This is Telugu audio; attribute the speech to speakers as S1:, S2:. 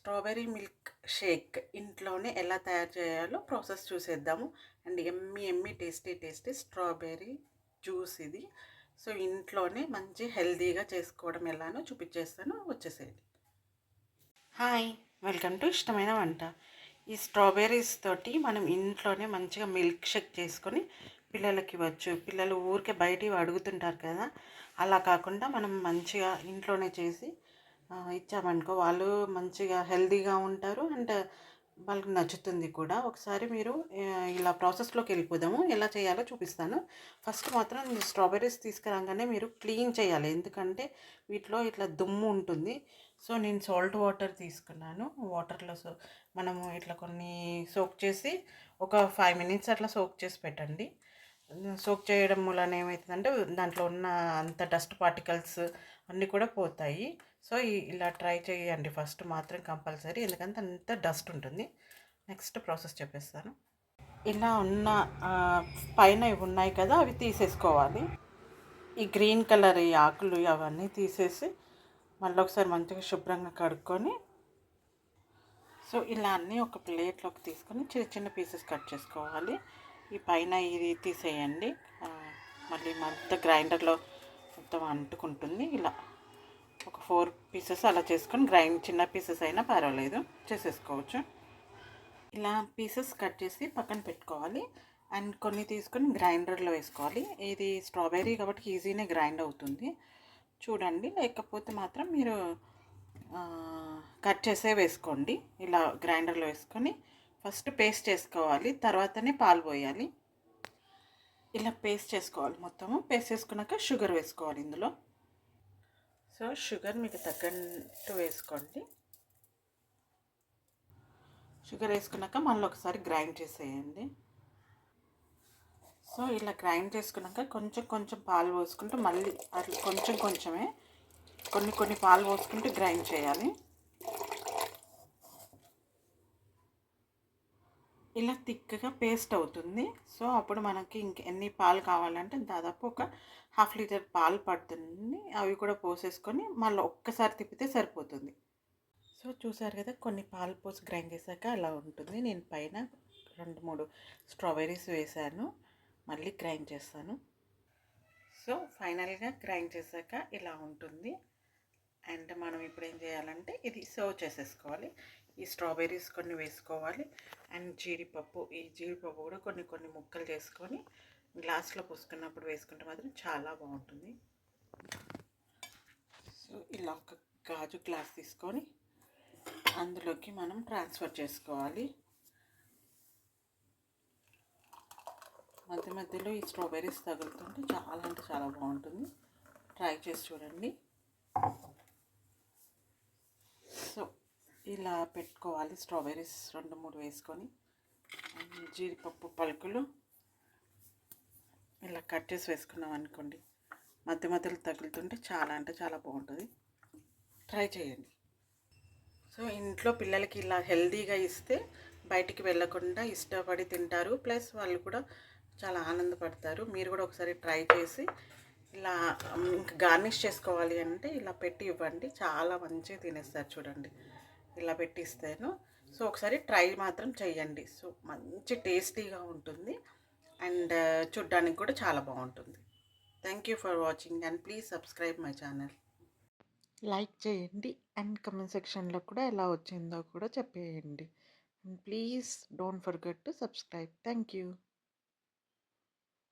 S1: స్ట్రాబెర్రీ మిల్క్ షేక్ ఇంట్లోనే ఎలా తయారు చేయాలో ప్రాసెస్ చూసేద్దాము. And yummy yummy tasty tasty strawberry juice ఇది. సో ఇంట్లోనే మంచి హెల్తీగా చేసుకోవడం ఎలానో చూపించేస్తాను, వచ్చేసేయండి. హాయ్, వెల్కమ్ టు ఇష్టమైన వంట. ఈ స్ట్రాబెర్రీస్ తోటి మనం ఇంట్లోనే మంచిగా మిల్క్ షేక్ చేసుకొని పిల్లలకి ఇవ్వచ్చు. పిల్లలు ఊరికే బయటివి అడుగుతుంటారు కదా, అలా కాకుండా మనం మంచిగా ఇంట్లోనే చేసి ఇచ్చామనుకో వాళ్ళు మంచిగా హెల్తీగా ఉంటారు. అండ్ వాళ్ళకి నచ్చుతుంది కూడా. ఒకసారి మీరు ఇలా ప్రాసెస్లోకి వెళ్ళిపోదాము. ఎలా చేయాలో చూపిస్తాను. ఫస్ట్ మాత్రం స్ట్రాబెర్రీస్ తీసుకురాగానే మీరు క్లీన్ చేయాలి, ఎందుకంటే వీటిలో ఇట్లా దుమ్ము ఉంటుంది. సో నేను సాల్ట్ వాటర్ తీసుకున్నాను. వాటర్లో మనము ఇట్లా కొన్ని సోక్ చేసి ఒక 5 మినిట్స్ అట్లా సోక్ చేసి పెట్టండి. సోక్ చేయడం వలన ఏమవుతుందంటే దాంట్లో ఉన్న అంత డస్ట్ పార్టికల్స్ అన్నీ కూడా పోతాయి. సో ఇలా ట్రై చేయండి ఫస్ట్ మాత్రం కంపల్సరీ, ఎందుకంటే అంత డస్ట్ ఉంటుంది. నెక్స్ట్ ప్రాసెస్ చెప్పేస్తాను. ఇలా ఉన్న పైన ఇవి ఉన్నాయి కదా, అవి తీసేసుకోవాలి. ఈ గ్రీన్ కలర్ ఈ ఆకులు అవన్నీ తీసేసి మళ్ళీ ఒకసారి మంచిగా శుభ్రంగా కడుక్కొని, సో ఇలా అన్నీ ఒక ప్లేట్లోకి తీసుకొని చిన్న చిన్న పీసెస్ కట్ చేసుకోవాలి. ఈ పైన ఇది తీసేయండి, మళ్ళీ మొత్తం గ్రైండర్లో మొత్తం అంటుకుంటుంది. ఇలా ఒక 4 పీసెస్ అలా చేసుకొని చిన్న పీసెస్ అయినా పర్వాలేదు, చేసేసుకోవచ్చు. ఇలా పీసెస్ కట్ చేసి పక్కన పెట్టుకోవాలి. అండ్ కొన్ని తీసుకొని గ్రైండర్లో వేసుకోవాలి. ఇది స్ట్రాబెర్రీ కాబట్టి ఈజీనే గ్రైండ్ అవుతుంది చూడండి. లేకపోతే మాత్రం మీరు కట్ చేసే వేసుకోండి. ఇలా గ్రైండర్లో వేసుకొని ఫస్ట్ పేస్ట్ చేసుకోవాలి, తర్వాతనే పాలు పోయాలి. ఇలా పేస్ట్ చేసుకోవాలి. మొత్తము పేస్ట్ చేసుకున్నాక షుగర్ వేసుకోవాలి ఇందులో. సో షుగర్ మీకు తగ్గట్టు వేసుకోండి. షుగర్ వేసుకున్నాక మళ్ళీ ఒకసారి గ్రైండ్ చేసేయండి. సో ఇలా గ్రైండ్ చేసుకున్నాక కొంచెం కొంచెం పాలు పోసుకుంటూ మళ్ళీ అట్లా కొంచెం కొంచెమే కొన్ని పాలు పోసుకుంటూ గ్రైండ్ చేయాలి. ఇలా థిక్గా పేస్ట్ అవుతుంది. సో అప్పుడు మనకి ఎన్ని పాలు కావాలంటే దాదాపు ఒక 1/2 లీటర్ పాలు పడుతుంది. అవి కూడా పోసేసుకొని మళ్ళీ ఒక్కసారి తిప్పితే సరిపోతుంది. సో చూసారు కదా, కొన్ని పాలు పోసి గ్రైండ్ చేశాక అలా ఉంటుంది. నేను పైన 2-3 స్ట్రాబెర్రీస్ వేసాను, మళ్ళీ గ్రైండ్ చేస్తాను. సో ఫైనల్గా గ్రైండ్ చేశాక ఇలా ఉంటుంది. అండ్ మనం ఇప్పుడు ఏం చేయాలంటే ఇది సర్వ్ చేసేసుకోవాలి. ఈ స్ట్రాబెర్రీస్ కొన్ని వేసుకోవాలి. అండ్ జీడిపప్పు, ఈ జీడిపప్పు కూడా కొన్ని ముక్కలు చేసుకొని గ్లాస్లో పోసుకున్నప్పుడు వేసుకుంటే మాత్రం చాలా బాగుంటుంది. సో ఇలా ఒక గాజు గ్లాస్ తీసుకొని అందులోకి మనం ట్రాన్స్ఫర్ చేసుకోవాలి. మధ్య మధ్యలో ఈ స్ట్రాబెర్రీస్ తగులుతుంటే చాలా అంటే చాలా బాగుంటుంది. ట్రై చేసి చూడండి. సో ఇలా పెట్టుకోవాలి. స్ట్రాబెర్రీస్ 2-3 వేసుకొని జీడిపప్పు పలుకులు ఇలా కట్ చేసి వేసుకున్నాం అనుకోండి, మధ్య మధ్యలో తగులుతుంటే చాలా అంటే చాలా బాగుంటుంది. ట్రై చేయండి. సో ఇంట్లో పిల్లలకి ఇలా హెల్తీగా ఇస్తే బయటికి వెళ్ళకుండా ఇష్టపడి తింటారు, ప్లస్ వాళ్ళు కూడా చాలా ఆనందపడతారు. మీరు కూడా ఒకసారి ట్రై చేసి ఇలా ఇంకా గార్నిష్ చేసుకోవాలి అంటే ఇలా పెట్టి ఇవ్వండి, చాలా మంచిగా తినేస్తారు. చూడండి ఇలా పెట్టిస్తాను. సో ఒకసారి ట్రై మాత్రం చేయండి. సో మంచి టేస్టీగా ఉంటుంది అండ్ చూడ్డానికి కూడా చాలా బాగుంటుంది. Thank you for watching and please subscribe my channel. Like చేయండి అండ్ కమెంట్ సెక్షన్లో కూడా ఎలా వచ్చిందో కూడా చెప్పేయండి. And please don't forget to subscribe. Thank you.